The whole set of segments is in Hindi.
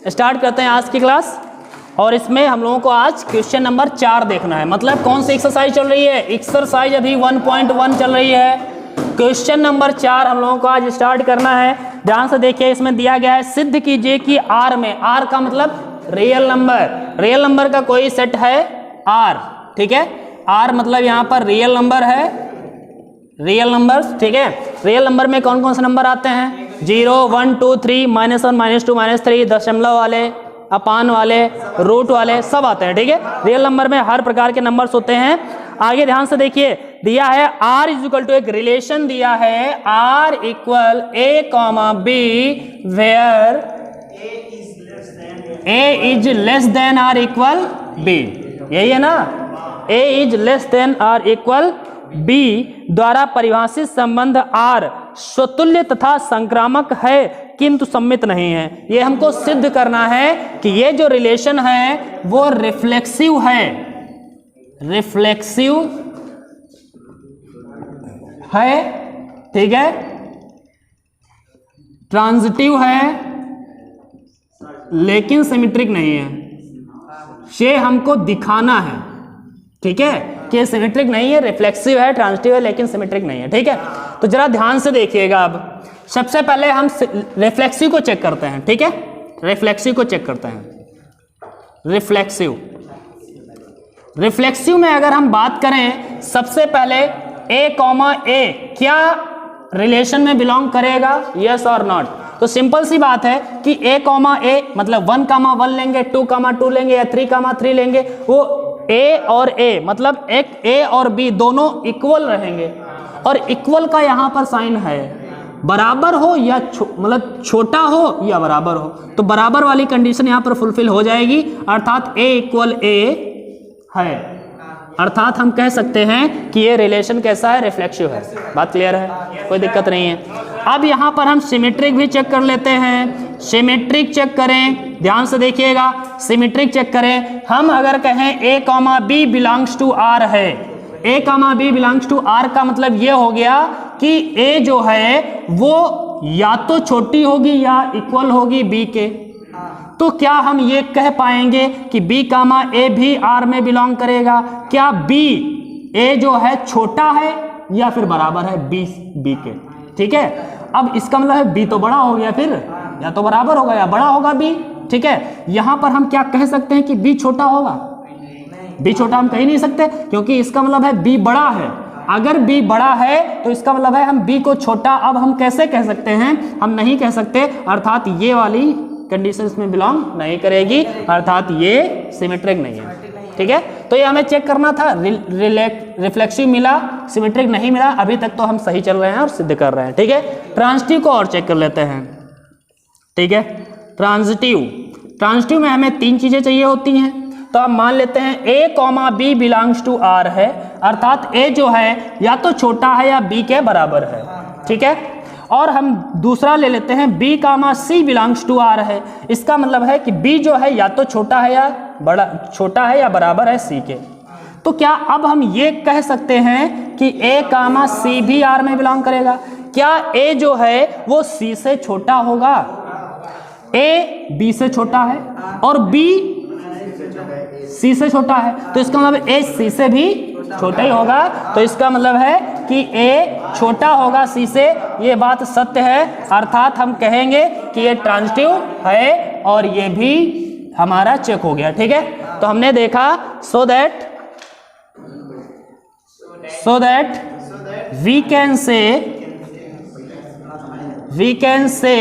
स्टार्ट करते हैं आज की क्लास। और इसमें हम लोगों को आज क्वेश्चन नंबर 4 देखना है। मतलब कौन सी एक्सरसाइज चल रही है? एक्सरसाइज अभी 1.1 चल रही है। क्वेश्चन नंबर 4 हम लोगों को आज स्टार्ट करना है। ध्यान से देखिए, इसमें दिया गया है सिद्ध कीजिए कि आर में, आर का मतलब रियल नंबर, रियल नंबर का कोई सेट है आर, ठीक है। आर मतलब यहाँ पर रियल नंबर है, रियल नंबर्स, ठीक है। रियल नंबर में कौन कौन से नंबर आते हैं? 0, 1, 2, 3, -1, -2, -3, दशमलव वाले, अपान वाले, रूट वाले, सब आते हैं, ठीक है। रियल नंबर में हर प्रकार के नंबर्स होते हैं। आगे ध्यान से देखिए, दिया है R इक्वल टू, एक रिलेशन दिया है R equal A, B where A is less than R equal B, यही है ना। A is less than R equal B द्वारा परिभाषित संबंध R स्वतुल्य तथा संक्रामक है किंतु सम्मित नहीं है। ये हमको सिद्ध करना है कि ये जो रिलेशन है वो रिफ्लेक्सिव है, रिफ्लेक्सिव है, ठीक है, ट्रांजिटिव है लेकिन सिमेट्रिक नहीं है। ये हमको दिखाना है, ठीक है, कि सिमेट्रिक नहीं है, रिफ्लेक्सिव है, ट्रांजिटिव है लेकिन सिमेट्रिक नहीं है, ठीक है। तो जरा ध्यान से देखिएगा। अब सबसे पहले हम रिफ्लेक्सिव को चेक करते हैं, ठीक है। रिफ्लेक्सिव को चेक करते हैं। रिफ्लेक्सिव, रिफ्लेक्सिव में अगर हम बात करें, सबसे पहले A, क्या रिलेशन में बिलोंग करेगा, यस और नॉट। तो सिंपल सी बात है कि A, मतलब 1, 1 लेंगे, 2, 2 लेंगे या 3, 3 लेंगे, वो A और A मतलब एक A और B दोनों इक्वल रहेंगे। और इक्वल का यहाँ पर साइन है, बराबर हो या मतलब छोटा हो या बराबर हो, तो बराबर वाली कंडीशन यहाँ पर फुलफिल हो जाएगी, अर्थात A इक्वल A है। अर्थात हम कह सकते हैं कि ये रिलेशन कैसा है, रिफ्लेक्सिव है। बात क्लियर है, कोई दिक्कत नहीं है। अब यहाँ पर हम सिमेट्रिक भी चेक कर लेते हैं। सिमेट्रिक चेक करें, ध्यान से देखिएगा, सिमेट्रिक चेक करें। हम अगर कहें A, B belongs to R है, A, B belongs to R का मतलब ये हो गया कि A जो है वो या तो छोटी होगी या इक्वल होगी B के। तो क्या हम ये कह पाएंगे कि B, A भी R में बिलोंग करेगा? क्या B, A जो है छोटा है या फिर बराबर है B के, ठीक है। अब इसका मतलब है B तो बड़ा हो गया, फिर या तो बराबर होगा या बड़ा होगा B, ठीक है। यहां पर हम क्या कह सकते हैं कि B छोटा होगा? B छोटा हम कह ही नहीं सकते, क्योंकि इसका मतलब है B बड़ा है। अगर B बड़ा है तो इसका मतलब है हम B को छोटा, अब हम कैसे कह सकते हैं? हम नहीं कह सकते, अर्थात ये वाली कंडीशन में बिलोंग नहीं करेगी, अर्थात ये सिमेट्रिक नहीं है, ठीक है। तो ये हमें चेक करना था। रिफ्लेक्सिव मिला, सिमेट्रिक नहीं मिला। अभी तक तो हम सही चल रहे हैं और सिद्ध कर रहे हैं, ठीक है। ट्रांजिटिव को और चेक कर लेते हैं, ठीक है। ट्रांजिटिव में हमें 3 चीजें चाहिए होती हैं। तो अब मान लेते हैं A, B belongs to R है, अर्थात A जो है या तो छोटा है या B के बराबर है, ठीक है। और हम दूसरा ले लेते हैं B, C belongs to R है। इसका मतलब है कि B जो है या तो छोटा है या छोटा है या बराबर है C के। तो क्या अब हम ये कह सकते हैं कि A, C भी R में बिलोंग करेगा? क्या A जो है वो C से छोटा होगा? A B से छोटा है और B C से छोटा है, तो इसका मतलब A C से भी छोटा ही होगा। तो इसका मतलब है कि A छोटा होगा C से, ये बात सत्य है। अर्थात हम कहेंगे कि ये ट्रांजिटिव है और ये भी हमारा चेक हो गया, ठीक है। तो हमने देखा so that we can say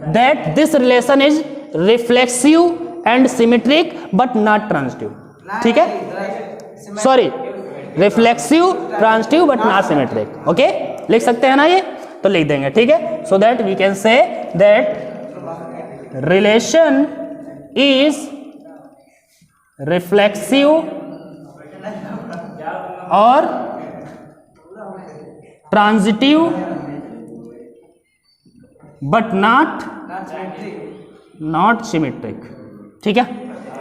that this relation is reflexive and symmetric but not transitive, ठीक है। Sorry, reflexive, transitive but not symmetric, okay. लिख सकते हैं ना ये? तो लिख देंगे, ठीक है। So that we can say that relation is reflexive और ट्रांजिटिव बट नॉट सिमेट्रिक, ठीक है।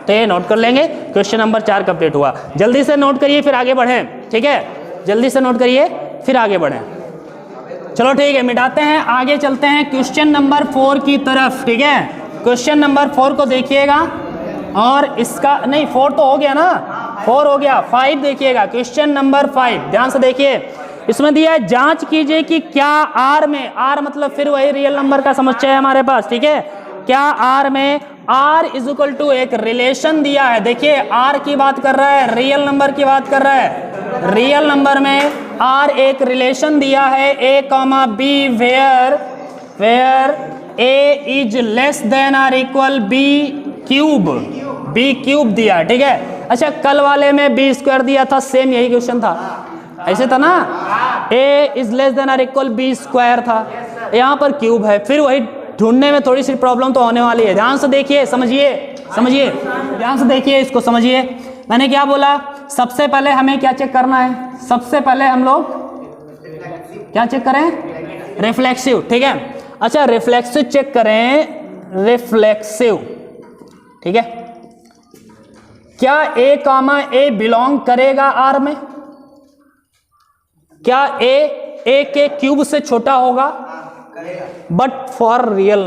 तो ये नोट कर लेंगे। क्वेश्चन नंबर 4 कंप्लीट हुआ। जल्दी से नोट करिए फिर आगे बढ़ें, ठीक है। जल्दी से नोट करिए फिर आगे बढ़ें। चलो ठीक है, मिटाते हैं, आगे चलते हैं क्वेश्चन नंबर 4 की तरफ, ठीक है। क्वेश्चन नंबर 4 को देखिएगा, और इसका नहीं 4 तो हो गया ना, 4 हो गया, 5 देखिएगा। क्वेश्चन नंबर 5 ध्यान से देखिए, इसमें दिया है जांच कीजिए कि क्या आर में, आर मतलब फिर वही रियल नंबर का समस्या है हमारे पास, ठीक है। क्या आर में आर इज इक्वल टू एक रिलेशन दिया है, देखिए आर की बात कर रहा है, रियल नंबर की बात कर रहा है। रियल नंबर में आर एक रिलेशन दिया है A comma B where A is less than are equal B cube दिया है, ठीक है। अच्छा, कल वाले में बी स्क्वायर दिया था, सेम यही क्वेश्चन था, ऐसे था ना, A is less than are equal B square था, यहाँ पर क्यूब है, फिर वही ढूंढने में थोड़ी सी प्रॉब्लम तो होने वाली है। ध्यान से देखिए, समझिए, ध्यान से देखिए, इसको समझिए। मैंने क्या बोला, सबसे पहले हमें क्या चेक करना है, सबसे पहले हम लोग क्या चेक करें, रिफ्लेक्सिव, ठीक है। अच्छा, रिफ्लेक्सिव चेक करें, रिफ्लेक्सिव, ठीक है। क्या ए कामा ए बिलोंग करेगा आर में, क्या ए के क्यूब से छोटा होगा, बट फॉर रियल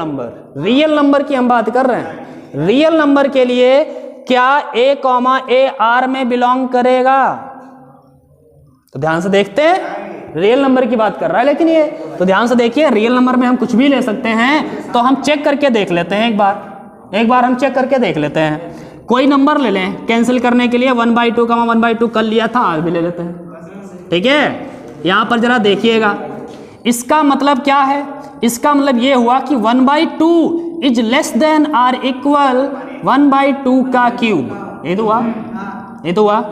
नंबर की हम बात कर रहे हैं। रियल नंबर के लिए क्या ए कॉमा ए आर में बिलोंग करेगा, तो ध्यान से देखते हैं, रियल नंबर की बात कर रहा है लेकिन ये, तो ध्यान से देखिए, रियल नंबर में हम कुछ भी ले सकते हैं, तो हम चेक करके देख लेते हैं, एक बार हम चेक करके देख लेते हैं। कोई नंबर ले लें कैंसिल करने के लिए, 1/2 का 1/2 कर लिया था, आज भी ले लेते हैं, ठीक है। यहां पर जरा देखिएगा, इसका मतलब क्या है, इसका मतलब ये हुआ कि 1/2 is less than are equal 1/2 का क्यूब, ये तो हुआ,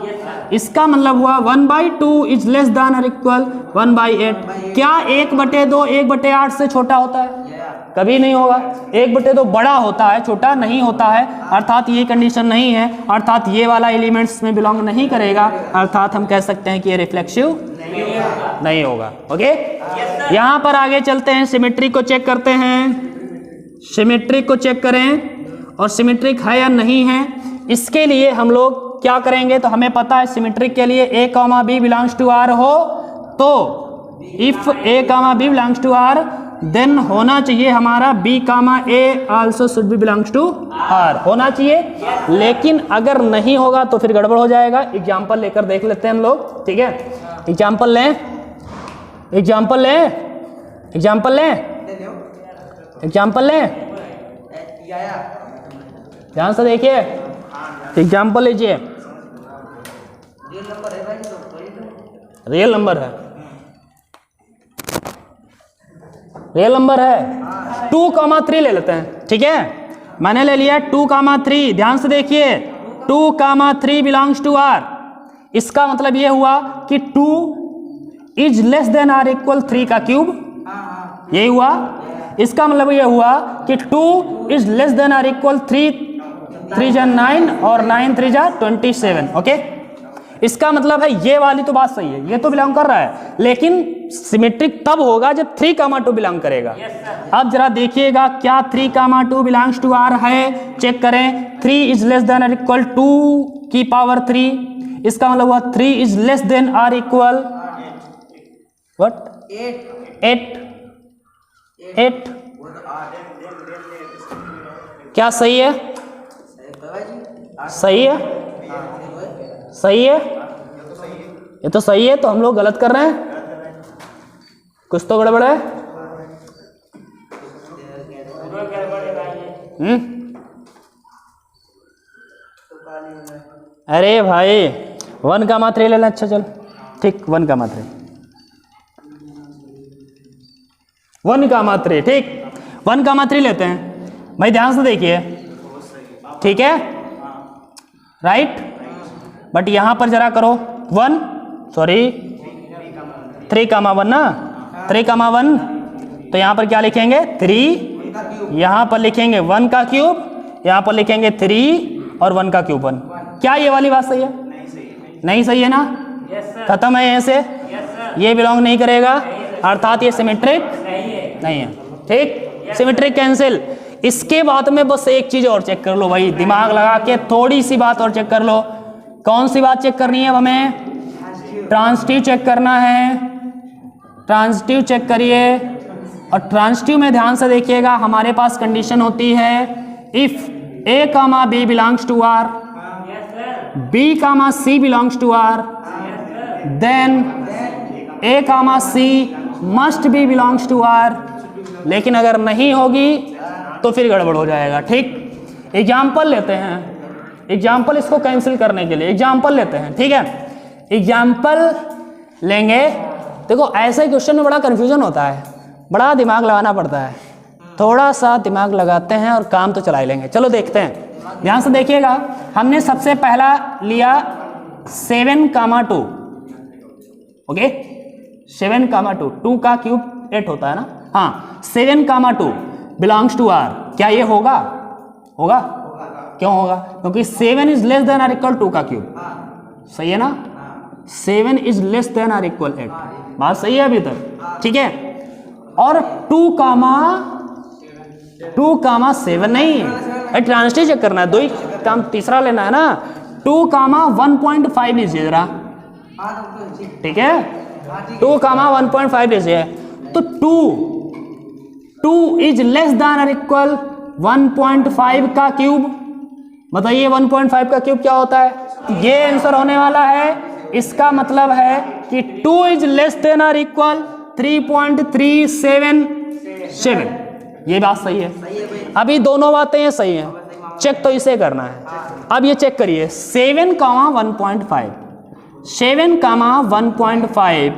इसका मतलब हुआ 1/2 is less than are equal 1/8। क्या 1/2 1/8 से छोटा होता है, कभी नहीं होगा। 1/2 बड़ा होता है, छोटा नहीं होता है, अर्थात ये कंडीशन नहीं है, अर्थात ये वाला एलिमेंट्स में बिलोंग नहीं करेगा, अर्थात हम कह सकते हैं कि ये रिफ्लेक्सिव नहीं होगा। ओके, यहां पर आगे चलते हैं, सिमेट्रिक को चेक करते हैं, सिमेट्रिक को चेक करें और सिमेट्रिक है या नहीं है। इसके लिए हम लोग क्या करेंगे, तो हमें पता है सिमेट्रिक के लिए A comma B belongs to R हो, तो if A comma B belongs to R then होना चाहिए हमारा B comma A also should be belongs to R, होना चाहिए। लेकिन अगर नहीं होगा तो फिर गड़बड़ हो जाएगा। एग्जाम्पल लेकर देख लेते हैं हम लोग, ठीक है। एग्जाम्पल लें, ध्यान से देखिए, एग्जाम्पल लीजिए, रियल नंबर है, 2,3 ले लेते हैं, ठीक है। मैंने ले लिया 2,3, ध्यान से देखिए, 2,3 बिलोंग्स टू आर। इसका मतलब ये हुआ कि 2 is less than are equal 3 का क्यूब, यही हुआ। इसका मतलब ये हुआ कि 2 is less than are equal 3 जा 9 और 9 3 जा 27। ओके, इसका मतलब है ये वाली तो बात सही है, ये तो बिलोंग कर रहा है, लेकिन सिमेट्रिक तब होगा जब 3,2 बिलोंग करेगा। अब जरा देखिएगा, क्या 3,2 बिलोंग्स टू आर है, चेक करें। 3 is less than are equal 2 की पावर 3, इसका मतलब हुआ 3 is less than are equal what, 8। क्या सही है, सही है, ये तो सही है, तो हम लोग गलत कर रहे हैं, कुछ तो गड़बड़ है। अरे भाई 1,3 लेना, अच्छा चल ठीक, 1,3 ठीक, 1,3 लेते हैं भाई, ध्यान से देखिए, ठीक है, राइट। बट यहां पर जरा करो 3,1 ना, 3,1, तो यहां पर क्या लिखेंगे 3, यहां पर लिखेंगे 1 का क्यूब, यहां पर लिखेंगे 3 और 1 का क्यूब 1। क्या ये वाली बात सही है, नहीं सही है ना, खत्म है, यहीं से ये बिलोंग नहीं करेगा, अर्थात ये सिमेट्रिक नहीं है, ठीक, सिमेट्रिक कैंसिल। इसके बाद में बस एक चीज और चेक कर लो भाई, दिमाग लगा के थोड़ी सी बात और चेक कर लो। कौन सी बात चेक करनी है अब हमें, ट्रांजिटिव चेक करना है, ट्रांजिटिव चेक करिए। और ट्रांजिटिव में ध्यान से देखिएगा, हमारे पास कंडीशन होती है if A comma B belongs to R, B comma C belongs to R, then A comma C must be belongs to R. लेकिन अगर नहीं होगी तो फिर गड़बड़ हो जाएगा। ठीक, एग्जाम्पल लेते हैं, एग्जाम्पल इसको कैंसिल करने के लिए एग्जाम्पल लेते हैं। ठीक है, एग्जाम्पल लेंगे। देखो ऐसे क्वेश्चन में बड़ा कंफ्यूजन होता है, बड़ा दिमाग लगाना पड़ता है। थोड़ा सा दिमाग लगाते हैं और काम तो चला ही लेंगे। चलो देखते हैं, ध्यान से देखिएगा। हमने सबसे पहला लिया 7,2, ओके 7,2, 2 का क्यूब 8 होता है ना। हाँ 7,2 बिलोंग्स टू आर। क्या ये होगा? होगा? क्यों होगा? क्योंकि 7 is less than are equal 2 का क्यूब। सही है ना? 7 is less than are equal 8। बात सही है अभी तक? ठीक है। और 2 कामा 7 नहीं, ट्रांसलेट चेक करना है, 2 ही काम तीसरा लेना है ना। 2 कामा 1.5 लीजिए जरा। ठीक है, 2 कामा 1.5 लीजिए। तो 2 इज लेस देन और इक्वल 1.5 का क्यूब। बताइए 1.5 का क्यूब क्या होता है? ये आंसर होने वाला है। इसका मतलब है कि 2 इज लेस देन और इक्वल 3.377। ये बात सही है। अभी दोनों बातें ये सही हैं, चेक तो इसे करना है। अब ये चेक करिए 7,1.5, 7,1.5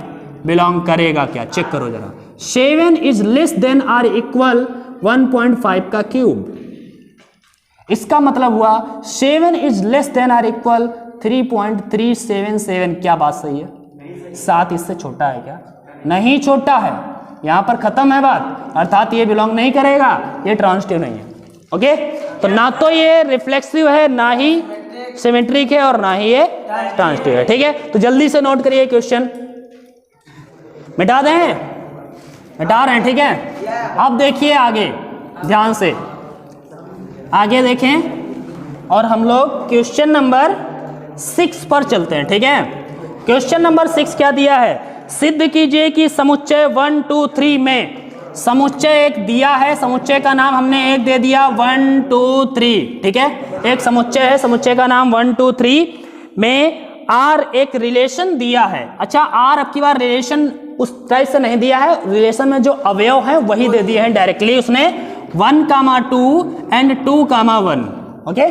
बिलोंग करेगा क्या? चेक करो जरा। 7 is less than are equal 1.5 का क्यूब। इसका मतलब हुआ 7 is less than are equal 3.377। क्या बात सही है? 7 इससे छोटा है क्या? नहीं छोटा है। यहां पर खत्म है बात, अर्थात ये बिलोंग नहीं करेगा, ये ट्रांजिटिव नहीं है। ओके, तो ना तो ये रिफ्लेक्सिव है, ना ही सिमेट्रिक है, और ना ही ये ट्रांजिटिव है। ठीक है, तो जल्दी से नोट करिए क्वेश्चन। मिटा दें? मिटा रहे हैं। ठीक है, अब देखिए आगे ध्यान से, आगे देखें और हम लोग क्वेश्चन नंबर 6 पर चलते हैं। ठीक है, क्वेश्चन नंबर 6 क्या दिया है? सिद्ध कीजिए कि समुच्चय 1 2 3 में, समुच्चय एक दिया है, समुच्चय का नाम हमने एक दे दिया 1 2 3। ठीक है, एक समुच्चय है, समुच्चय का नाम 1 2 3 में R एक रिलेशन दिया है। अच्छा, R अब की बार रिलेशन उस टाइप से नहीं दिया है, रिलेशन में जो अवयव है वही दे दिए हैं डायरेक्टली उसने, 1,2 एंड 2,1। ओके,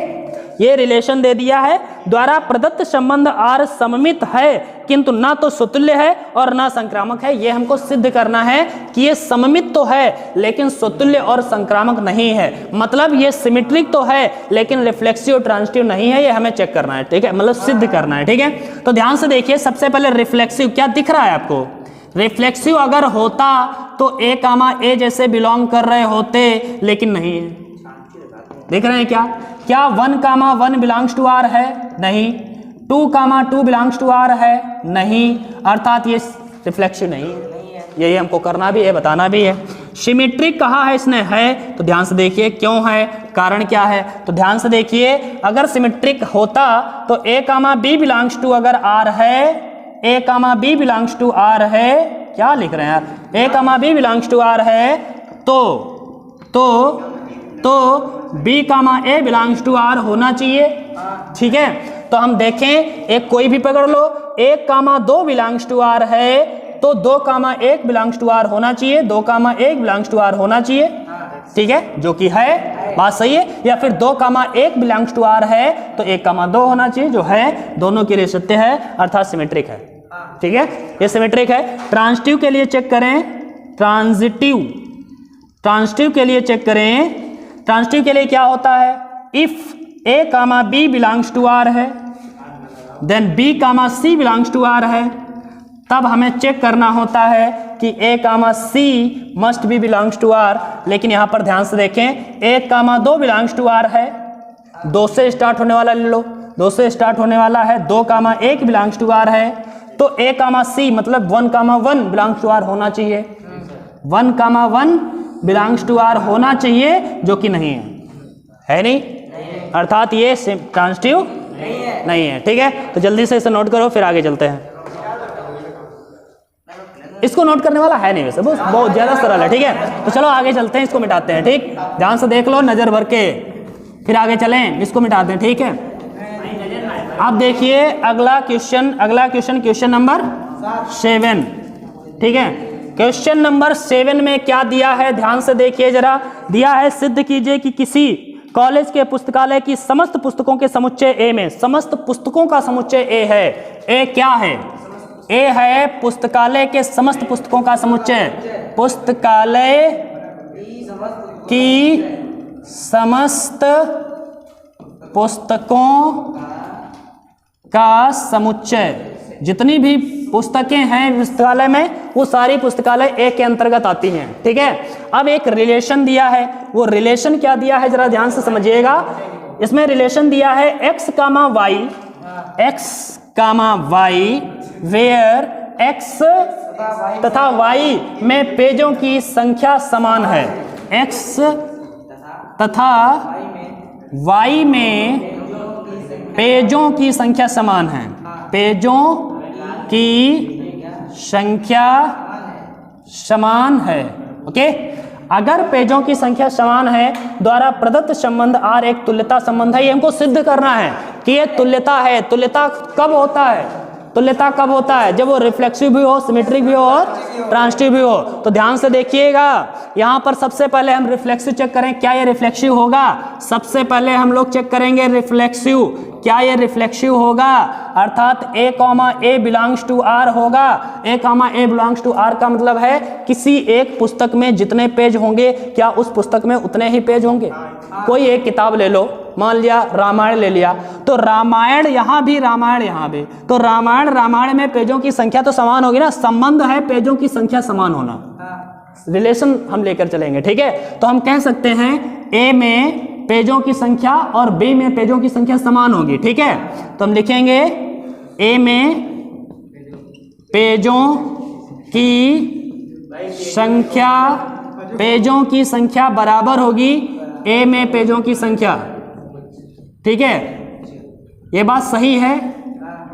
ये रिलेशन दे दिया है। द्वारा प्रदत्त संबंध R सममित है, किंतु ना तो सुतुल्य है और ना संक्रामक है। ये हमको सिद्ध करना है कि ये सममित तो है लेकिन सुतुल्य और संक्रामक नहीं है। मतलब ये सिमेट्रिक तो है लेकिन रिफ्लेक्सिव ट्रांजिटिव नहीं है। ये हमें चेक करना है। ठीक है, मतलब सिद्ध करना है। ठीक है, तो ध्यान से देखिए। सबसे पहले रिफ्लेक्सिव क्या दिख रहा है आपको? रिफ्लेक्सिव अगर होता तो A कामा A जैसे बिलोंग कर रहे होते, लेकिन नहीं है। देख रहे हैं क्या? क्या 1,1 बिलोंग्स टू R है? नहीं। 2,2 बिलोंग्स टू R है? नहीं। अर्थात ये रिफ्लेक्सिव नहीं है। यही हमको करना भी है, बताना भी है। सिमेट्रिक कहा है इसने? है। तो ध्यान से देखिए क्यों है, कारण क्या है। तो ध्यान से देखिए, अगर सिमेट्रिक होता तो A comma B belongs to अगर R है, A comma B belongs to R है, क्या लिख रहे हैं यार? A comma B belongs to R है तो B comma A belongs to R होना चाहिए। ठीक है, तो हम देखें, एक कोई भी पकड़ लो, 1,2 बिलोंग्स टू R है तो 2,1 बिलोंग्स टू R होना चाहिए, 2,1 बिलोंग्स टू R होना चाहिए। ठीक है, जो कि है, बात सही है। या फिर 2,1 बिलोंग्स टू R है तो 1,2 होना चाहिए, जो है, दोनों के लिए सत्य है, अर्थात सिमेट्रिक है। ठीक है, ये सिमेट्रिक है। ट्रांजिटिव के लिए चेक करें, ट्रांजिटिव के लिए चेक करें। ट्रांजिटिव के लिए क्या होता है? If A comma B belongs to R है, then B comma C belongs to R है, तब हमें चेक करना होता है कि A comma C must be belongs to R। लेकिन यहां पर ध्यान से देखें, 1,2 बिलोंग्स टू R है, 2 से स्टार्ट होने वाला ले लो, 2 से स्टार्ट होने वाला है, 2,1 बिलोंग्स टू R है, तो A कामा C मतलब 1,1 बिलोंग्स टू R होना चाहिए, 1,1 बिलोंग्स टू R होना चाहिए, जो कि नहीं है नहीं, अर्थात ये ट्रांजिटिव नहीं है। ठीक है, तो जल्दी से इसे नोट करो, फिर आगे चलते हैं। इसको नोट करने वाला है नहीं वैसे, बहुत ज्यादा सरल है। ठीक है, तो चलो आगे चलते हैं, इसको मिटाते हैं। ठीक, ध्यान से देख लो, नजर भर के। फिर आगे चलें, इसको मिटा दें, ठीक है। अब देखिए अगला क्वेश्चन क्वेश्चन नंबर 7, ठीक है। क्वेश्चन नंबर 7 में क्या दिया है, ध्यान से देखिए जरा। दिया है सिद्ध कीजिए कि किसी कॉलेज के पुस्तकालय की समस्त पुस्तकों के समुच्चय ए में, समस्त पुस्तकों का समुच्चय ए है। ए क्या है? ए है पुस्तकालय के समस्त पुस्तकों का समुच्चय, पुस्तकालय की समस्त पुस्तकों का समुच्चय। जितनी भी पुस्तकें हैं पुस्तकालय में वो सारी पुस्तकालय ए के अंतर्गत आती हैं, ठीक है। अब एक रिलेशन दिया है, वो रिलेशन क्या दिया है जरा ध्यान से समझिएगा। इसमें रिलेशन दिया है x, y वेयर x तथा y में पेजों की संख्या समान है। x तथा y में पेजों की संख्या समान है, पेजों की संख्या समान है, ओके। अगर पेजों की संख्या समान है द्वारा प्रदत्त संबंध R एक तुल्यता संबंध है। ये हमको सिद्ध करना है कि ये तुल्यता है। तुल्यता कब होता है? तुल्यता कब होता है? जब वो रिफ्लेक्सिव भी हो, सिमेट्रिक भी हो और ट्रांजिटिव भी हो। तो ध्यान से देखिएगा, यहाँ पर सबसे पहले हम रिफ्लेक्सिव चेक करें, क्या ये रिफ्लेक्सिव होगा? सबसे पहले हम लोग चेक करेंगे रिफ्लेक्सिव, क्या ये रिफ्लेक्सिव होगा? अर्थात a, a belongs to R होगा। a, a belongs to R का मतलब है किसी एक पुस्तक में जितने पेज होंगे क्या उस पुस्तक में उतने ही पेज होंगे? कोई एक किताब ले लो, मान लिया रामायण ले लिया, तो रामायण यहाँ भी, रामायण यहाँ भी, तो रामायण में पेजों की संख्या तो समान होगी ना। संबंध है पेजों की संख्या समान होना, रिलेशन हम लेकर चलेंगे, ठीक है। तो हम कह सकते हैं ए में पेजों की संख्या और बी में पेजों की संख्या समान होगी, ठीक है। तो हम लिखेंगे ए में पेजों की संख्या, पेजों की संख्या बराबर होगी ए में पेजों की संख्या, ठीक है। ये बात सही है,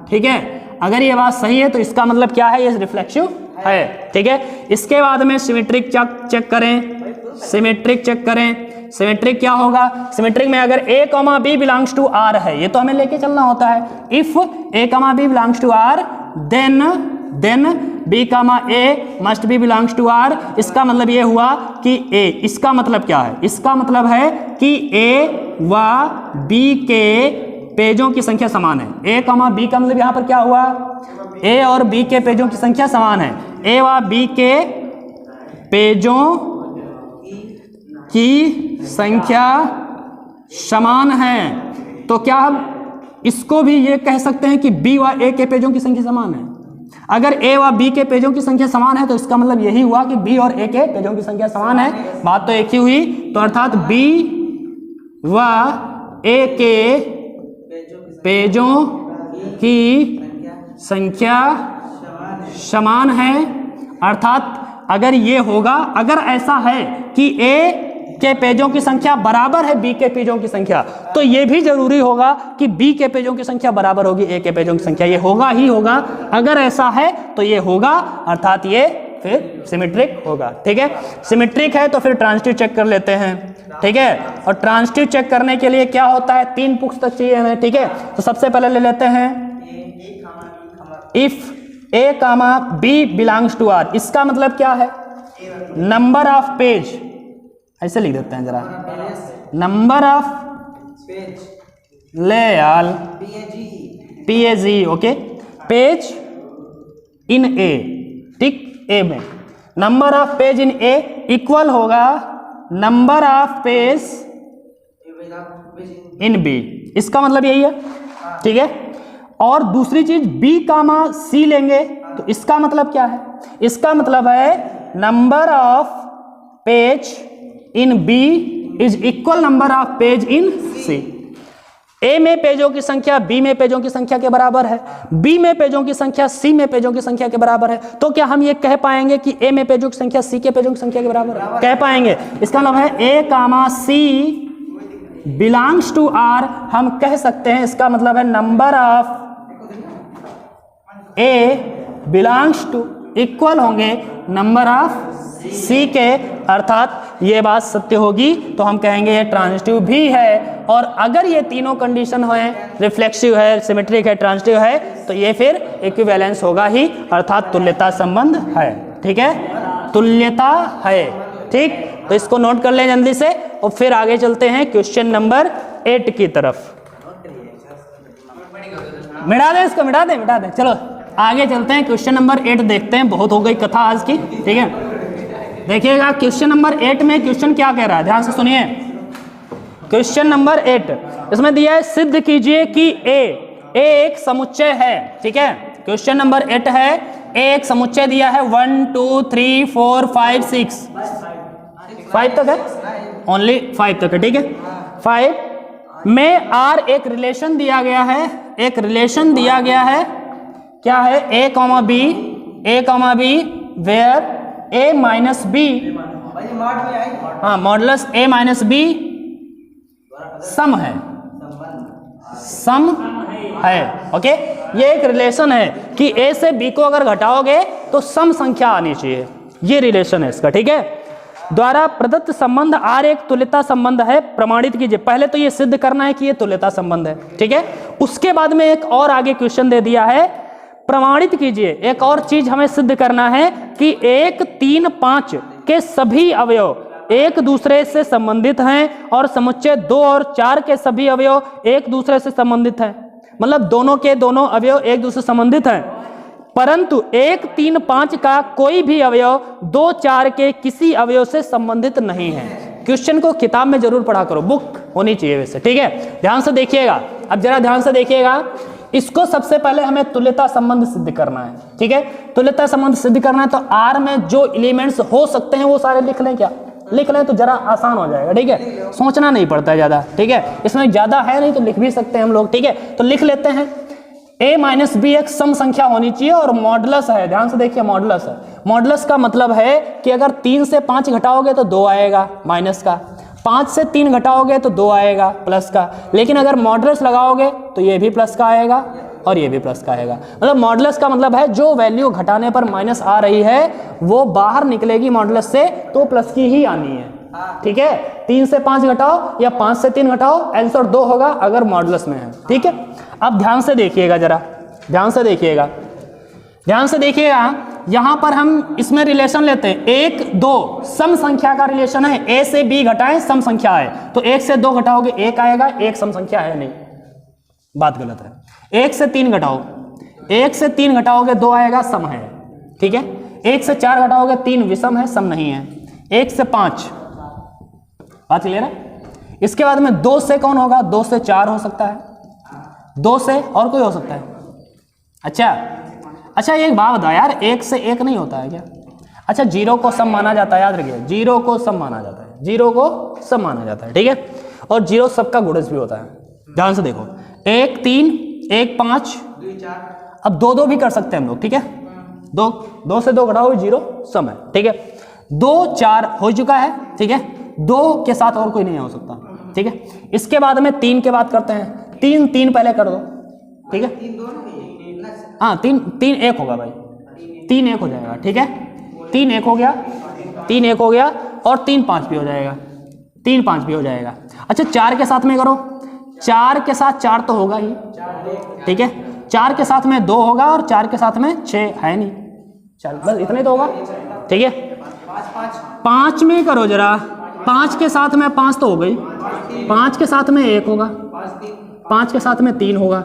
ठीक है। अगर ये बात सही है तो इसका मतलब क्या है? ये रिफ्लेक्सिव है, ठीक है। इसके बाद में सिमेट्रिक चेक करें, सिमेट्रिक चेक करें। सिमेट्रिक क्या होगा? सिमेट्रिक में अगर a, b belongs to R है, ये तो हमें लेके चलना होता है। If a, b belongs to R then b, a must be belongs to R। इसका मतलब ये हुआ कि a, इसका मतलब क्या है? इसका मतलब है कि a व b के पेजों की संख्या समान है। a, b का मतलब यहाँ पर क्या हुआ? a और b के पेजों की संख्या समान है। a व b के पेजों की संख्या समान है। तो क्या हम इसको भी ये कह सकते हैं कि b व a के पेजों की संख्या समान है? अगर a व b के पेजों की संख्या समान है तो इसका मतलब यही हुआ कि b और a के पेजों की संख्या समान है। बात तो एक ही हुई। तो अर्थात b व a के पेजों की संख्या समान है। अर्थात अगर ये होगा, अगर ऐसा है कि a के पेजों की संख्या बराबर है b के पेजों की संख्या, तो ये भी जरूरी होगा कि b के पेजों की संख्या बराबर होगी a के पेजों की संख्या। ये होगा ही होगा। अगर ऐसा है तो ये होगा, अर्थात ये फिर सिमेट्रिक होगा, ठीक है। सिमेट्रिक है तो फिर ट्रांजिटिव चेक कर लेते हैं, ठीक है। और ट्रांजिटिव चेक करने के लिए क्या होता है? 3 पुस्तक चाहिए हमें, ठीक है। तो सबसे पहले ले लेते हैं if a, b belongs to R। इसका मतलब क्या है? नंबर ऑफ पेज, ऐसे लिख देते हैं जरा, नंबर ऑफ लेआल PAG, okay, page in A, ठीक। ए में number of page in A equal होगा number of page in B. इसका मतलब यही है, ठीक है। और दूसरी चीज B, C लेंगे तो इसका मतलब क्या है? इसका मतलब है number of page in B is equal number of page in C। A में पेजों की संख्या B में पेजों की संख्या के बराबर है, B में पेजों की संख्या C में पेजों की संख्या के बराबर है। तो क्या हम ये कह पाएंगे कि A में पेजों की संख्या C के पेजों की संख्या के बराबर है? कह पाएंगे। इसका मतलब है A, C belongs to R। हम कह सकते हैं इसका मतलब है number of A belongs to equal होंगे नंबर ऑफ सी के, अर्थात ये बात सत्य होगी तो हम कहेंगे ये ट्रांजिटिव भी है। और अगर ये तीनों कंडीशन है, रिफ्लेक्सिव है, सिमेट्रिक है, ट्रांजिटिव है, तो ये फिर इक्विवेलेंस होगा ही, अर्थात तुल्यता संबंध है। ठीक है, तुल्यता है। ठीक, तो इसको नोट कर लें जल्दी से और फिर आगे चलते हैं क्वेश्चन नंबर 8 की तरफ। मिटा दें इसको, मिटा दें। चलो आगे चलते हैं, क्वेश्चन नंबर 8 देखते हैं। बहुत हो गई कथा आज की। ठीक है, देखिएगा क्वेश्चन नंबर 8 में क्वेश्चन क्या कह रहा है, ध्यान से सुनिए। क्वेश्चन नंबर 8 इसमें दिया है सिद्ध कीजिए कि ए एक समुच्चय है। ठीक है, क्वेश्चन नंबर 8 है, ए एक समुच्चय दिया है 1 2 3 4 5 6 5 तक है, ओनली 5 तक है। ठीक है, 5 में आर एक रिलेशन दिया गया है, एक रिलेशन दिया गया है, क्या है, A comma B where A minus B, हाँ मॉडुलस ए माइनस बी सम है, सम है। ओके, ये एक रिलेशन है कि ए से बी को अगर घटाओगे तो सम संख्या आनी चाहिए, ये रिलेशन है इसका। ठीक है, द्वारा प्रदत्त संबंध आर एक तुल्यता संबंध है, प्रमाणित कीजिए। पहले तो ये सिद्ध करना है कि ये तुल्यता संबंध है। ठीक है, उसके बाद में एक और आगे क्वेश्चन दे दिया है, प्रमाणित कीजिए। एक और चीज हमें सिद्ध करना है कि 1 3 5 के सभी अवयव एक दूसरे से संबंधित हैं और समुच्चय 2 और 4 के सभी अवयव एक दूसरे से संबंधित हैं। मतलब दोनों के दोनों अवयव एक दूसरे से संबंधित हैं, परंतु 1 3 5 का कोई भी अवयव 2 4 के किसी अवयव से संबंधित नहीं है। क्वेश्चन को किताब में जरूर पढ़ा करो, बुक होनी चाहिए वैसे। ठीक है, ध्यान से देखिएगा, अब जरा ध्यान से देखिएगा। इसको सबसे पहले हमें तुल्यता संबंध सिद्ध करना है। ठीक है, तुल्यता संबंध सिद्ध करना है तो आर में जो एलिमेंट्स हो सकते हैं वो सारे लिख लें। क्या लिख लें तो जरा आसान हो जाएगा। ठीक है, सोचना नहीं पड़ता है ज्यादा। ठीक है, इसमें ज्यादा है नहीं तो लिख भी सकते हैं हम लोग। ठीक है, तो लिख लेते हैं। a माइनस बी एक सम संख्या होनी चाहिए और मॉडुलस है, ध्यान से देखिए मॉडुलस है। मॉडुलस का मतलब है कि अगर 3 से 5 घटाओगे तो 2 आएगा माइनस का, 5 से 3 घटाओगे तो 2 आएगा प्लस का, लेकिन अगर मॉडुलस लगाओगे तो ये भी प्लस का आएगा और ये भी प्लस का आएगा। मतलब मॉडुलस का मतलब है जो वैल्यू घटाने पर माइनस आ रही है वो बाहर निकलेगी मॉडुलस से तो प्लस की ही आनी है। ठीक है, 3 से 5 घटाओ या 5 से 3 घटाओ, आंसर 2 होगा अगर मॉडुलस में है। ठीक है, अब ध्यान से देखिएगा, जरा ध्यान से देखिएगा, ध्यान से देखिएगा। यहां पर हम इसमें रिलेशन लेते हैं 1 2 सम संख्या का रिलेशन है, ए से बी घटाएं सम संख्या है, तो 1 से 2 घटाओगे 1 आएगा, 1 सम संख्या है नहीं, बात गलत है। 1 से 3 घटाओ, 1 से 3 घटाओगे 2 आएगा, सम है। ठीक है, 1 से 4 घटाओगे 3 विषम है, सम नहीं है। 1 से 5, बात क्लियर है। इसके बाद में 2 से कौन होगा, 2 से 4 हो सकता है, 2 से और कोई हो सकता है। अच्छा एक बात बताओ यार, 1 से 1 नहीं होता है क्या? अच्छा, 0 को सम माना जाता है, याद रखिए 0 को सम माना जाता है, 0 को सम माना जाता है। ठीक है, और 0 सबका गुणज भी होता है। ध्यान से देखो, 1 3 1 5, अब 2 2 भी कर सकते हैं हम लोग। ठीक है, 2 से 2 घटाओ 0 सम है। ठीक है, 2 4 हो चुका है। ठीक है, 2 के साथ और कोई नहीं हो सकता। ठीक है, इसके बाद में 3 के बात करते हैं, 3 पहले कर दो। ठीक है, हाँ 3 1 होगा भाई, 3 1 हो जाएगा। ठीक है, 3 1 हो गया, 3 1 हो गया और 3 5 भी हो जाएगा, 3 5 भी हो जाएगा। अच्छा, 4 के साथ में करो, 4 के साथ 4 तो होगा ही। ठीक है, 4 के साथ में 2 होगा और 4 के साथ में 6 है नहीं, चल बस इतने तो होगा। ठीक है, 5 में करो जरा, 5 के साथ में 5 तो हो गई, 5 के साथ में 1 होगा, 5 के साथ में 3 होगा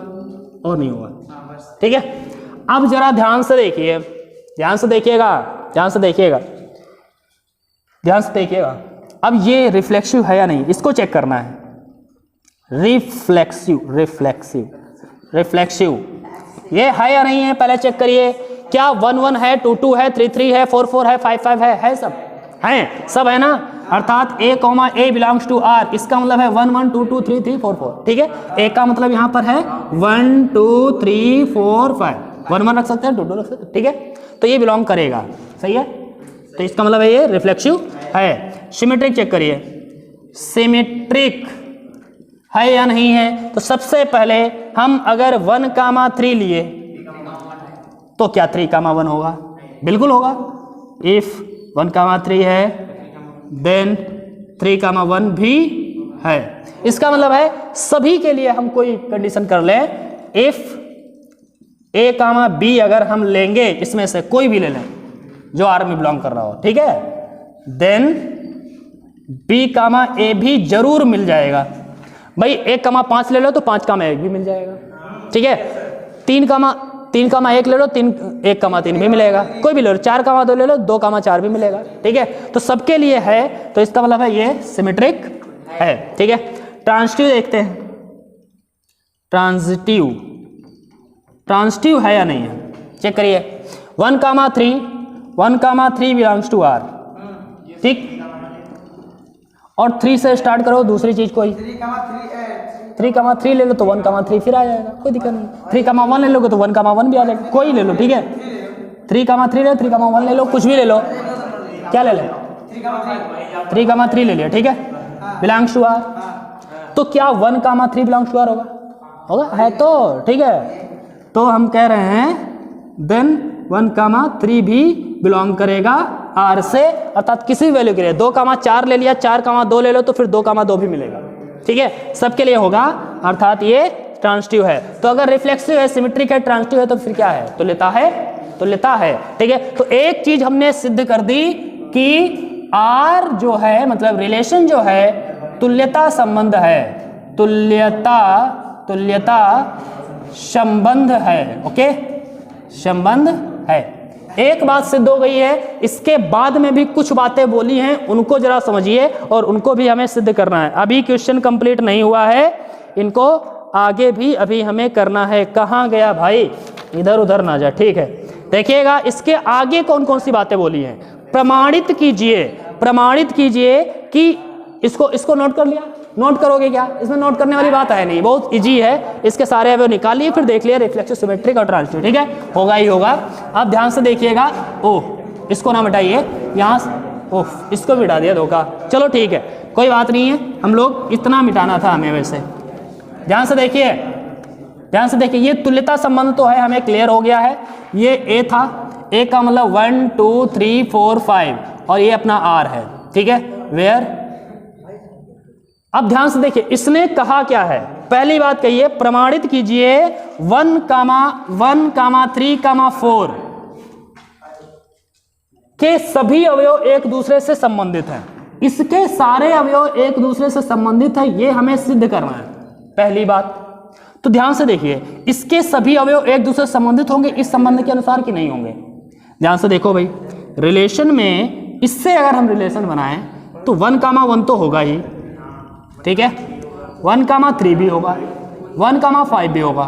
और नहीं होगा। ठीक है, अब जरा ध्यान से देखिए, ध्यान से देखिएगा, ध्यान से देखिएगा, ध्यान से देखिएगा। अब ये रिफ्लेक्सिव है या नहीं, इसको चेक करना है। रिफ्लेक्सिव रिफ्लेक्सिव रिफ्लेक्सिव ये है या नहीं है, पहले चेक करिए। क्या 1 1 है, 2 2 है, 3 3 है, 4 4 है, 5 5 है सब हैं, सब है ना। अर्थात a comma a belongs to r, इसका मतलब है 1 1 2 2 3 3 4 4। ठीक है, a का मतलब यहाँ पर है 1 2 3 4 5, 1 1 रख सकते हैं, 2 2 रख सकते हैं। ठीक है, तो ये बिलोंग करेगा, सही है। तो इसका मतलब है ये रिफ्लेक्सिव है। सिमेट्रिक चेक करिए, सिमेट्रिक है या नहीं है। तो सबसे पहले हम अगर 1 3 लिए तो क्या 3 1 होगा, बिल्कुल होगा। इफ 1,3 है देन 3,1 भी है। इसका मतलब है सभी के लिए हम कोई कंडीशन कर लें, इफ A, B अगर हम लेंगे, इसमें से कोई भी ले लें जो R में बिलोंग कर रहा हो, ठीक है, देन B, A भी जरूर मिल जाएगा। भाई 1,5 ले लो तो 5,1 भी मिल जाएगा, ठीक है। 3,1 ले लो, 1,3 भी मिलेगा, कोई भी ले लो। 4,2 ले लो, 2,4 भी मिलेगा, ठीक है। तो सबके लिए है, तो इसका मतलब है ये सिमेट्रिक है, ठीक है। ट्रांजिटिव देखते हैं, ट्रांजिटिव है या नहीं है, चेक करिए। 1,3 बिलोंग्स टू R, ठीक, और 3 से स्टार्ट करो दूसरी चीज कोई। 3,3 ले लो तो 1,3 फिर आ जाएगा, कोई दिक्कत नहीं। 3,1 ले लोगे तो 1,1 भी आ जाएगा, कोई ले लो, ठीक है। 3,3 ले, 3,1 ले लो, कुछ भी ले लो, क्या ले लें, 3,3 ले लिया, ठीक है, बिलोंग्स टू R। तो क्या 1,3 बिलोंग्स टू R होगा? होगा, है तो, ठीक है। तो हम कह रहे हैं देन 1,3 भी बिलोंग करेगा R से, अर्थात किसी वैल्यू के लिए। 2,4 ले लिया, 4,2 ले लो तो फिर 2,2 भी मिलेगा, ठीक है, सबके लिए होगा, अर्थात ये ट्रांजिटिव है। तो अगर रिफ्लेक्सिव है, सिमेट्रिक है, ट्रांजिटिव है, तो फिर क्या है, तो लेता है, ठीक है। तो एक चीज हमने सिद्ध कर दी कि R जो है, मतलब रिलेशन जो है, तुल्यता संबंध है, तुल्यता संबंध है, ओके, संबंध है। एक बात सिद्ध हो गई है, इसके बाद में भी कुछ बातें बोली हैं, उनको जरा समझिए और उनको भी हमें सिद्ध करना है। अभी क्वेश्चन कंप्लीट नहीं हुआ है, इनको आगे भी अभी हमें करना है। कहाँ गया भाई, इधर उधर ना जा, ठीक है। देखिएगा इसके आगे कौन कौन सी बातें बोली हैं। प्रमाणित कीजिए कि इसको नोट कर लिया, नोट करोगे क्या, इसमें नोट करने वाली बात है नहीं, बहुत इजी है। इसके सारे अवयव निकाल लिए, फिर देख लिया रिफ्लेक्सिव, सिमेट्रिक और ट्रांजिटिव, ठीक है, होगा ही होगा। अब ध्यान से देखिएगा, ओह इसको ना मिटाइए, यहाँ ओह इसको भी मिटा दिया, धोखा, चलो ठीक है, कोई बात नहीं है, हम लोग इतना मिटाना था हमें वैसे। ध्यान से देखिए, ये तुल्यता संबंध तो है, हमें क्लियर हो गया है। ये A था, A का मतलब 1 2 3 4 5 और ये अपना R है, ठीक है, वेयर। अब ध्यान से देखिए इसने कहा क्या है, पहली बात कहिए, प्रमाणित कीजिए 1,3,4 के सभी अवयव एक दूसरे से संबंधित हैं। इसके सारे अवयव एक दूसरे से संबंधित है, ये हमें सिद्ध करना है, पहली बात। तो ध्यान से देखिए, इसके सभी अवयव एक दूसरे से संबंधित होंगे इस संबंध के अनुसार कि नहीं होंगे। ध्यान से देखो भाई, रिलेशन में इससे अगर हम रिलेशन बनाएं तो 1,1 तो होगा ही, ठीक है, 1,3 भी होगा, 1,5 भी होगा,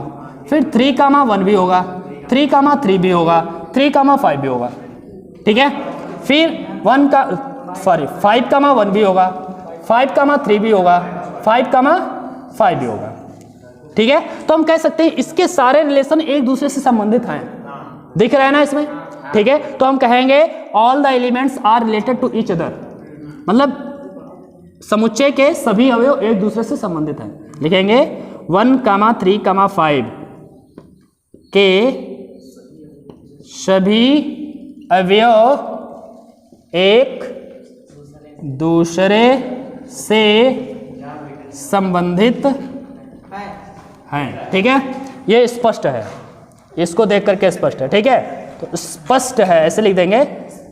फिर 3,1 भी होगा, 3,3 भी होगा, 3,5 भी होगा, ठीक है, फिर 5,1 भी होगा, 5,3 भी होगा, 5,5 भी होगा, ठीक है। तो हम कह सकते हैं इसके सारे रिलेशन एक दूसरे से संबंधित हैं, दिख रहा है ना इसमें, ठीक है। तो हम कहेंगे all the elements are related to each other, मतलब समुच्चय के सभी अवयव एक दूसरे से संबंधित हैं। लिखेंगे 1,3,5 के सभी अवयव एक दूसरे से संबंधित हैं, ठीक है, ये स्पष्ट है, इसको देख करके स्पष्ट है, ठीक है। तो स्पष्ट है ऐसे लिख देंगे,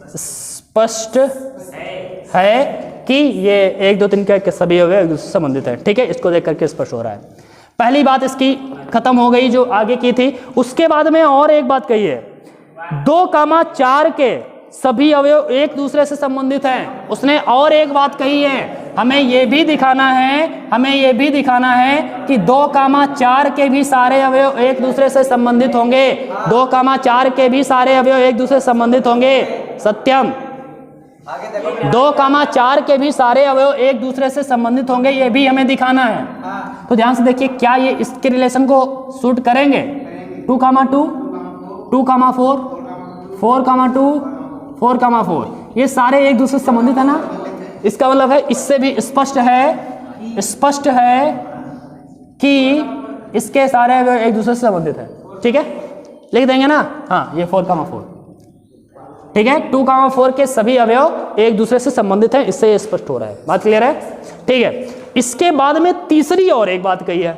स्पष्ट है कि ये 1 2 3 के सभी अवयव एक दूसरे से संबंधित है, ठीक है, इसको देख करके स्पष्ट हो रहा है। पहली बात इसकी खत्म हो गई जो आगे की थी। उसके बाद में और एक बात कही है, 2,4 के सभी अवयव एक दूसरे से संबंधित हैं। उसने और एक बात कही है, हमें ये भी दिखाना है कि 2,4 के भी सारे अवयव एक दूसरे से संबंधित होंगे, 2,4 के भी सारे अवयव एक दूसरे से संबंधित होंगे, सत्यम। 2,4 के भी सारे अवयव एक दूसरे से संबंधित होंगे, ये भी हमें दिखाना है। तो ध्यान से देखिए क्या ये इसके रिलेशन को सूट करेंगे, 2,2, 2,4, 4,2, 4,4, ये सारे एक दूसरे से संबंधित है ना। इसका मतलब है इससे भी स्पष्ट है कि इसके सारे अवयव एक दूसरे से संबंधित है, ठीक है, लिख देंगे ना, हाँ ये 4,4, ठीक है, 2, 4 के सभी अवयव एक दूसरे से संबंधित हैं, इससे ये स्पष्ट हो रहा है। बात क्लियर है? ठीक है, इसके बाद में तीसरी और एक बात कही है,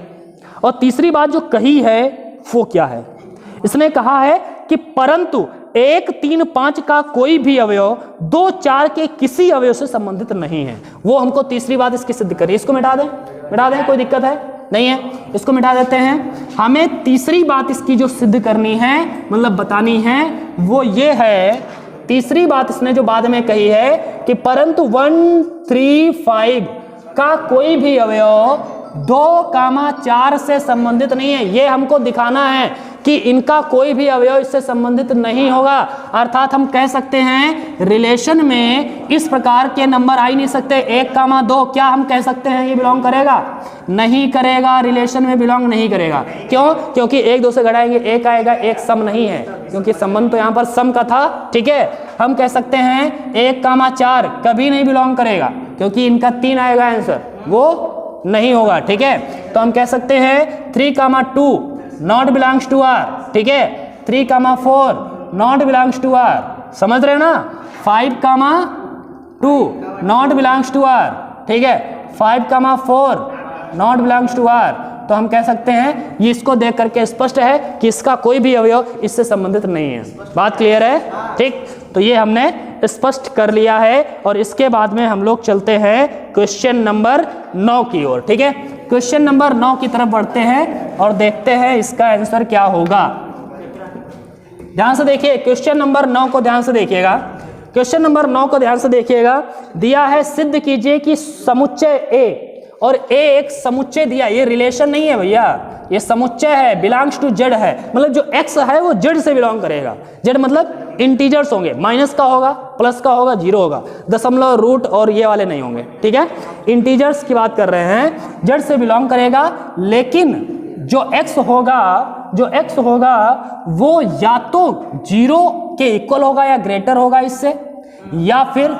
और तीसरी बात जो कही है वो क्या है? इसने कहा है कि परंतु 1, 3, 5 का कोई भी अवयव 2, 4 के किसी अवयव से संबंधित नहीं है। वो हमको तीसरी बात इसकी सिद्ध करी। इसको मिटा दें, कोई दिक्कत है? नहीं है, इसको मिटा देते हैं। हमें तीसरी बात इसकी जो सिद्ध करनी है, मतलब बतानी है, वो ये है, तीसरी बात इसने जो बाद में कही है कि परंतु 1, 3, 5 का कोई भी अवयव 2, 4 से संबंधित नहीं है। ये हमको दिखाना है कि इनका कोई भी अवयव इससे संबंधित नहीं होगा। अर्थात हम कह सकते हैं रिलेशन में इस प्रकार के नंबर आ ही नहीं सकते। 1, 2 क्या हम कह सकते हैं ये बिलोंग करेगा? नहीं करेगा, रिलेशन में बिलोंग नहीं करेगा। क्यों? क्योंकि 1, 2 से घटाएंगे 1 आएगा, 1 सम नहीं है, क्योंकि संबंध तो यहाँ पर सम का था। ठीक है, हम कह सकते हैं 1, 4 कभी नहीं बिलोंग करेगा, क्योंकि इनका 3 आएगा आंसर, वो नहीं होगा। ठीक है, तो हम कह सकते हैं 3, 2 नॉट बिलोंग्स टू आर। ठीक है, 3, 4 नॉट बिलोंग्स टू आर। समझ रहे ना? 5, 2 नॉट बिलोंग्स टू आर। ठीक है, 5, 4 नॉट बिलोंग्स टू आर। तो हम कह सकते हैं ये इसको देख करके स्पष्ट है कि इसका कोई भी अवयव इससे संबंधित नहीं है। बात क्लियर है? ठीक, तो ये हमने स्पष्ट कर लिया है। और इसके बाद में हम लोग चलते हैं क्वेश्चन नंबर 9 की ओर। ठीक है, क्वेश्चन नंबर 9 की तरफ बढ़ते हैं और देखते हैं इसका आंसर क्या होगा। ध्यान से देखिए, क्वेश्चन नंबर 9 को ध्यान से देखिएगा। क्वेश्चन नंबर 9 को ध्यान से देखिएगा। दिया है सिद्ध कीजिए कि समुच्चय ए, और ए एक समुच्चय दिया, ये रिलेशन नहीं है भैया, ये समुच्चय है, बिलोंग्स टू जेड है। मतलब जो एक्स है वो जेड से बिलोंग करेगा। जेड मतलब इंटीजर्स होंगे, माइनस का होगा, प्लस का होगा, जीरो होगा, दशमलव, रूट और ये वाले नहीं होंगे। ठीक है, इंटीजर्स की बात कर रहे हैं, जेड से बिलोंग करेगा। लेकिन जो एक्स होगा वो या तो 0 के इक्वल होगा या ग्रेटर होगा इससे, या फिर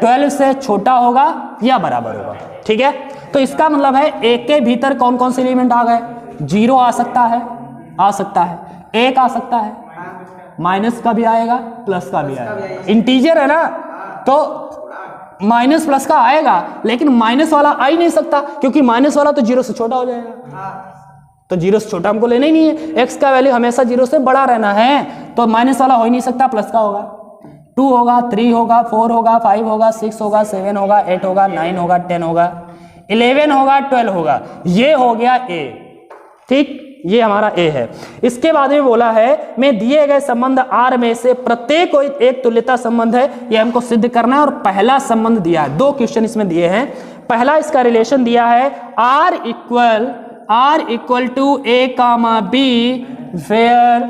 12 से छोटा होगा या बराबर होगा। ठीक है, तो इसका मतलब है ए के भीतर कौन कौन से एलिमेंट आ गए? 0 आ सकता है, 1 आ सकता है, माइनस का भी आएगा, प्लस का भी आएगा। इंटीजर है ना, तो माइनस प्लस का आएगा, लेकिन माइनस वाला आ ही नहीं सकता, क्योंकि माइनस वाला तो 0 से छोटा हो जाएगा। तो 0 से छोटा हमको लेना ही नहीं है, एक्स का वैल्यू हमेशा 0 से बड़ा रहना है, तो माइनस वाला हो ही नहीं सकता, प्लस का होगा। 2 होगा, 3 होगा, 4 होगा, 5 होगा, 6 होगा, 7 होगा, 8 होगा, 9 होगा, 10 होगा, 11 होगा, 12 होगा। ये हो गया ए। ठीक, ये हमारा ए है। इसके बाद में बोला है मैं दिए गए संबंध आर में से प्रत्येक कोई एक तुल्यता संबंध है, ये हमको सिद्ध करना है। और पहला संबंध दिया है, 2 क्वेश्चन इसमें दिए हैं। पहला इसका रिलेशन दिया है R equal to A comma B where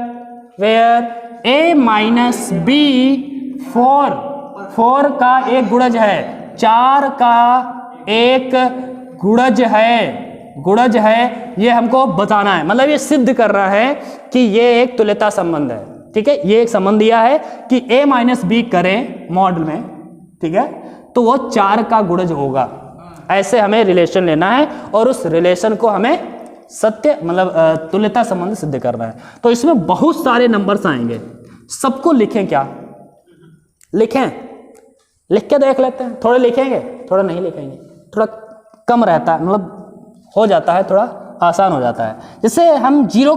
A minus B 4 का एक गुणज है, 4 का एक गुणज है, ये हमको बताना है। मतलब ये सिद्ध कर रहा है कि ये एक तुल्यता संबंध है। ठीक है, ये एक संबंध दिया है कि a माइनस बी करें मॉडल में, ठीक है, तो वो 4 का गुणज होगा। ऐसे हमें रिलेशन लेना है और उस रिलेशन को हमें सत्य मतलब तुल्यता संबंध सिद्ध करना है। तो इसमें बहुत सारे नंबर्स आएंगे, सबको लिखें क्या? लिख के देख लेते हैं। थोड़े लिखेंगे, थोड़ा नहीं लिखेंगे, थोड़ा कम रहता है, मतलब हो जाता है, थोड़ा आसान हो जाता है। जैसे हम 0,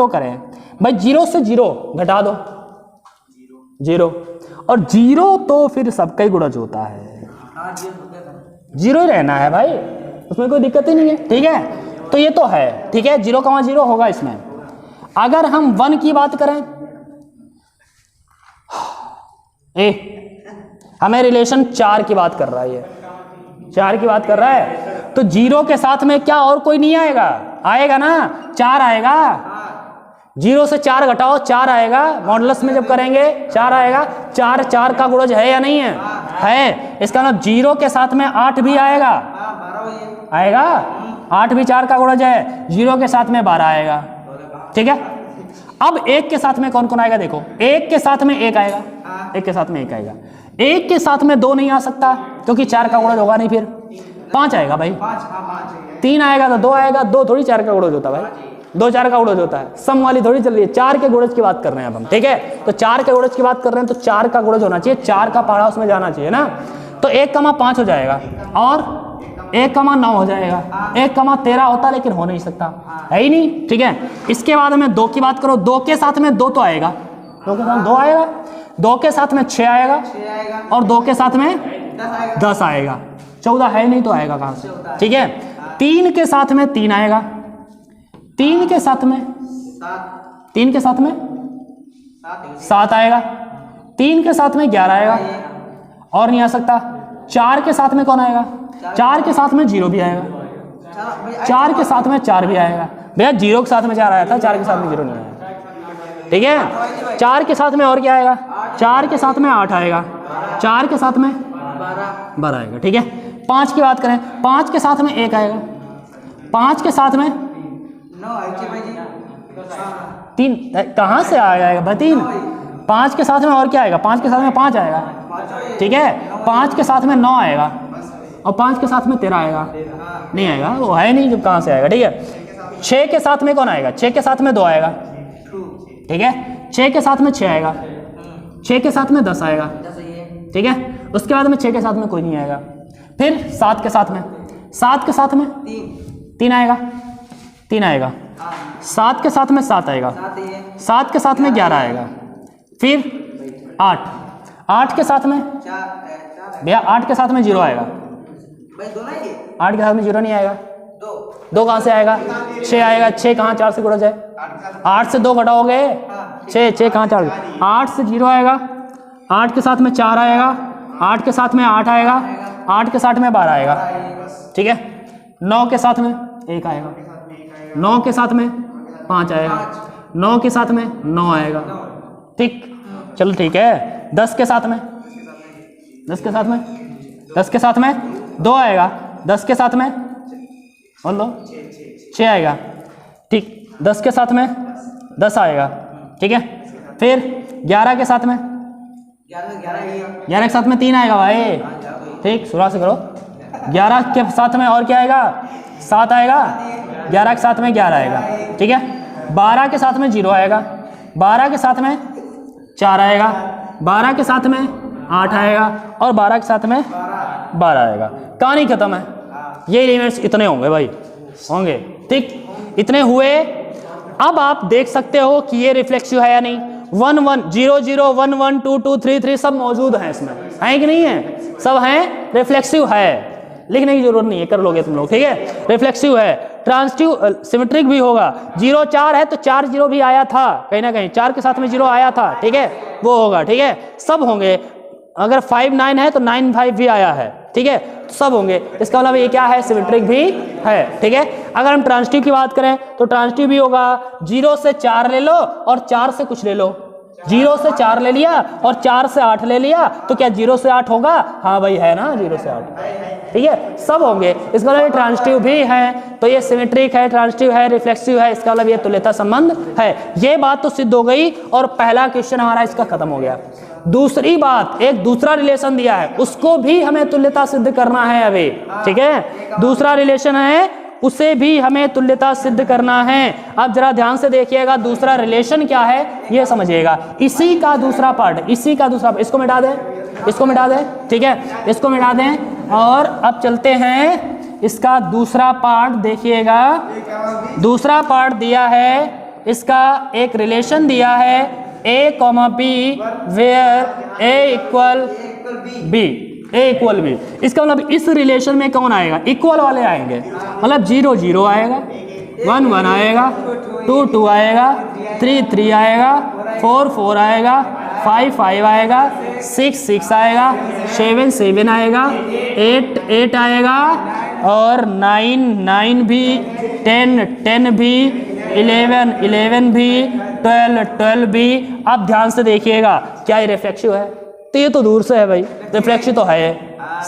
करें भाई, 0 से 0 घटा दो 0, और 0 तो फिर सबका ही गुणज होता है, 0 ही रहना है भाई, उसमें कोई दिक्कत ही नहीं है। ठीक है, तो ये तो है। ठीक है, 0, होगा इसमें। अगर हम 1 की बात करें, हमें रिलेशन 4 की बात कर रहा है, ये 4 की बात कर रहा है, तो 0 के साथ में क्या और कोई नहीं आएगा ना, 4 आएगा। 0 से 4 घटाओ, 4 आएगा। मॉडुलस में जब करेंगे 4 आएगा। 4 का गुणज है या नहीं है? इसका मतलब 0 के साथ में 8 भी आएगा, 8 भी 4 का गुणज है। 0 के साथ में 12 आएगा। ठीक है, अब 1 के साथ में कौन कौन आएगा? देखो, 1 के साथ में 1 आएगा, 1 के साथ में 1 आएगा। 1 के साथ में 2 नहीं आ सकता, क्योंकि 4 का गुणज होगा नहीं। फिर 5 आएगा भाई, 3 आएगा तो 2 आएगा, 2 थोड़ी 4 का गुणज होता भाई। 2 4 का गुणज होता है, सम वाली थोड़ी चल रही है, 4 के गुणज की बात कर रहे हैं अब हम, ठीक है। तो 4 के गुणज की बात कर रहे हैं तो 4 का गुणज होना चाहिए, 4 का पहाड़ा उसमें जाना चाहिए ना। तो 1,5 हो जाएगा और 1,9 हो जाएगा, 1,13 होता लेकिन हो नहीं सकता, है ही नहीं, ठीक है। इसके बाद हमें 2 की बात करो, 2 के साथ में 2 तो आएगा, 2 के साथ 2 आएगा, 2 के साथ में 6 आएगा और 2 के साथ में 10 आएगा, 14 है नहीं तो आएगा कहां से, ठीक है। 3 के साथ में 3 आएगा, 3 के साथ में 7 आएगा, 3 के साथ में 11 आएगा और नहीं आ सकता। 4 के साथ में कौन आएगा, 4 के साथ में 0 भी आएगा, 4 के साथ में 4 भी आएगा, भैया 0 के साथ में 4 आया था, 4 के साथ में 0 नहीं आया, ठीक है। 4 के साथ में और क्या आएगा, 4 के साथ में 8 आएगा, 4 के साथ में 12 आएगा, ठीक है। 5 की बात करें, 5 के साथ में 1 आएगा, 5 के साथ में 3 कहाँ से आ जाएगा भाई, 3। 5 के साथ में और क्या आएगा, 5 के साथ में 5 आएगा, ठीक है। 5 के साथ में 9 आएगा और 5 के साथ में 13 आएगा, नहीं आएगा, वो है नहीं, जब कहाँ से आएगा, ठीक है। 6 के साथ में कौन आएगा, 6 के साथ में 2 आएगा, ठीक है। 6 के साथ में 6 आएगा, 6 के साथ में 10 आएगा, ठीक है। उसके बाद में 6 के साथ में कोई नहीं आएगा। फिर 7 के साथ में, 7 के साथ में 3 आएगा, 3 आएगा। 7 के साथ में 7 आएगा, 7 के साथ में 11 आएगा। फिर 8, 8 के साथ में भैया 8 के साथ में 0 आएगा, 8 के साथ में 0 नहीं आएगा, 2 कहाँ से आएगा, 6 आएगा, 6 कहाँ 4 से गुणज है, 8 से 2 घटाओगे 6 कहाँ 4, 8 से 0 आएगा, 8 के साथ में 4 आएगा, 8 के साथ में 8 आएगा, 8 के साथ में 12 आएगा, ठीक है। 9 के साथ में 1 आएगा, 9 के साथ में 5 आएगा, 9 के साथ में 9 आएगा, ठीक, चलो ठीक है। 10 के साथ में 10 के साथ में 10 के साथ में 2 आएगा, 10 के साथ में बोल लो 6 आएगा, ठीक। 10 के साथ में 10 आएगा, ठीक है। फिर 11 के साथ में 11 के साथ में 3 आएगा भाई, ठीक, शुरुआत से करो। 11 के साथ में और क्या आएगा, 7 आएगा, 11 के साथ में 11 आएगा, ठीक है। 12 के साथ में 0 आएगा, 12 के साथ में 4 आएगा, 12 के साथ में 8 आएगा और 12 के साथ में 12 आएगा। कहानी खत्म है, ये एलिमेंट्स इतने होंगे भाई, होंगे, ठीक, इतने हुए। अब आप देख सकते हो कि ये रिफ्लेक्सिव है या नहीं। 1 1 0 0 1 1 2 2 3 3 सब मौजूद हैं इसमें, है कि नहीं है, सब हैं, रिफ्लेक्सिव है, लिखने की जरूरत नहीं है, कर लोगे तुम लोग, ठीक है। रिफ्लेक्सिव है, ट्रांजिटिव सिमेट्रिक भी होगा। 0 4 है तो 4 0 भी आया था कहीं ना कहीं, 4 के साथ में 0 आया था, ठीक है, वो होगा, ठीक है, सब होंगे। अगर 5 9 है तो 9 5 भी आया है, ठीक है, सब होंगे। इसका मतलब ये क्या है, सिमेट्रिक भी है, ठीक है। अगर हम ट्रांजिटिव की बात करें तो ट्रांजिटिव भी होगा। 0 से 4 ले लो और 4 से कुछ ले लो, 0 से 4 ले लिया और 4 से 8 ले लिया, तो क्या 0 से 8 होगा, हाँ भाई है ना, 0 से 8, ठीक है, सब होंगे। इसका मतलब ट्रांजिटिव भी है, तो ये सिमेट्रिक है, ट्रांजिटिव है, रिफ्लेक्सिव है, इसका मतलब ये तुल्यता संबंध है। ये बात तो सिद्ध हो गई और पहला क्वेश्चन हमारा इसका खत्म हो गया। दूसरी बात, एक दूसरा रिलेशन दिया है, उसको भी हमें तुल्यता सिद्ध करना है अभी, ठीक है। दूसरा रिलेशन है, उसे भी हमें तुल्यता सिद्ध करना है। अब जरा ध्यान से देखिएगा, दूसरा रिलेशन क्या है ये समझिएगा। इसी का दूसरा पार्ट, इसी का दूसरा, इसको मिटा दें, इसको मिटा दें, ठीक है, इसको मिटा दें। और अब चलते हैं, इसका दूसरा पार्ट देखिएगा। दूसरा पार्ट दिया है, इसका एक रिलेशन दिया है A, B where A equal B, A equal B। इसका मतलब इस रिलेशन में कौन आएगा, इक्वल वाले आएंगे, मतलब 0 0 आएगा, 1 1 आएगा, 2 2 आएगा, 3 3 आएगा, 4 4 आएगा, 5 5 आएगा, 6 6 आएगा, 7 7 आएगा, 8 8 आएगा और 9 9 भी, 10 10 भी, 11 11 भी, 12 12 भी। अब ध्यान से देखिएगा, क्या ये रिफ्लेक्सिव है, तो ये तो दूर से है भाई, रिफ्लेक्सिव तो है,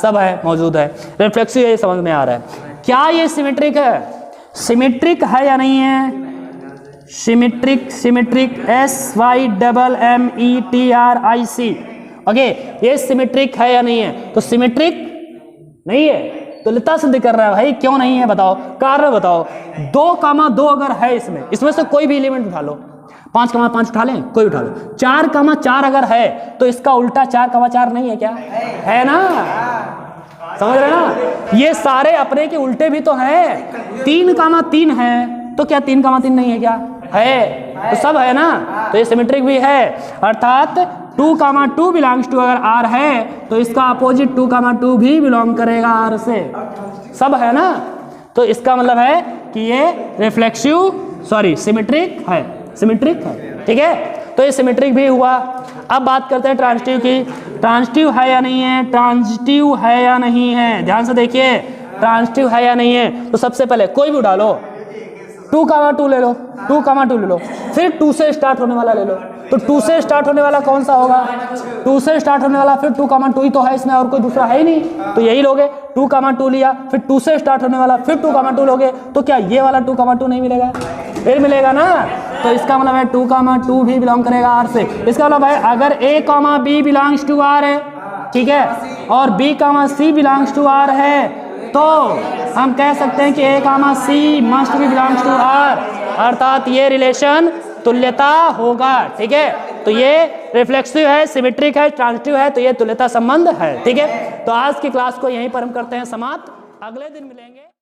सब है, मौजूद है, रिफ्लेक्सिव ये समझ में आ रहा है। क्या ये सिमेट्रिक है, सिमेट्रिक है या नहीं है, सिमेट्रिक, सिमेट्रिक SYMMETRIC, ओके, ये सिमेट्रिक है या नहीं है, तो सिमेट्रिक नहीं है, तुल्यता सिद्ध कर रहा है भाई, क्यों नहीं है बताओ, कारण बताओ। 2,2 अगर है इसमें से कोई भी एलिमेंट उठा लो, 5,5 उठा लें, कोई उठा लो। 4,4 अगर है तो इसका उल्टा 4,4 नहीं है क्या? है ना, समझ रहे ना? ये सारे अपने के उल्टे भी तो हैं। 3,3 है तो क्या 3,3 नहीं है क्या? है, तो सब है ना, तो ये सिमेट्रिक भी है। अर्थात 2,2 बिलोंग्स टू अगर R है तो इसका अपोजिट 2,2 भी बिलोंग करेगा R से, सब है ना। तो इसका मतलब है कि ये रिफ्लेक्सिव सिमेट्रिक है, सिमेट्रिक है, ठीक है। तो ये सिमेट्रिक भी हुआ। अब बात करते हैं ट्रांजिटिव की। ट्रांजिटिव है या नहीं है, ट्रांजिटिव है या नहीं है, ध्यान से देखिए, ट्रांजिटिव है या नहीं है। तो सबसे पहले कोई भी उठा लो, 2,2 ले लो, 2,2 ले लो, फिर 2 से स्टार्ट होने वाला ले लो। तो 2 से स्टार्ट होने वाला कौन सा होगा? 2 से स्टार्ट होने वाला, फिर 2,2 ही तो है इसमें, और कोई दूसरा है ही नहीं, तो यही लोगे। 2,2 लिया, फिर 2 से स्टार्ट होने वाला, फिर 2,2 लोगे, तो क्या ये वाला 2,2 नहीं मिलेगा? फिर मिलेगा ना। तो इसका मतलब है 2,2 भी बिलोंग करेगा R से। इसका मतलब है अगर A, B belongs to R है, ठीक है, और B, C belongs to R है, तो हम कह सकते हैं कि A, C must be belongs to R, अर्थात ये रिलेशन तुल्यता होगा, ठीक है। तो ये रिफ्लेक्सिव है, सिमेट्रिक है, ट्रांजिटिव है, तो ये तुल्यता संबंध है, ठीक है। तो आज की क्लास को यहीं पर हम करते हैं समाप्त, अगले दिन मिलेंगे।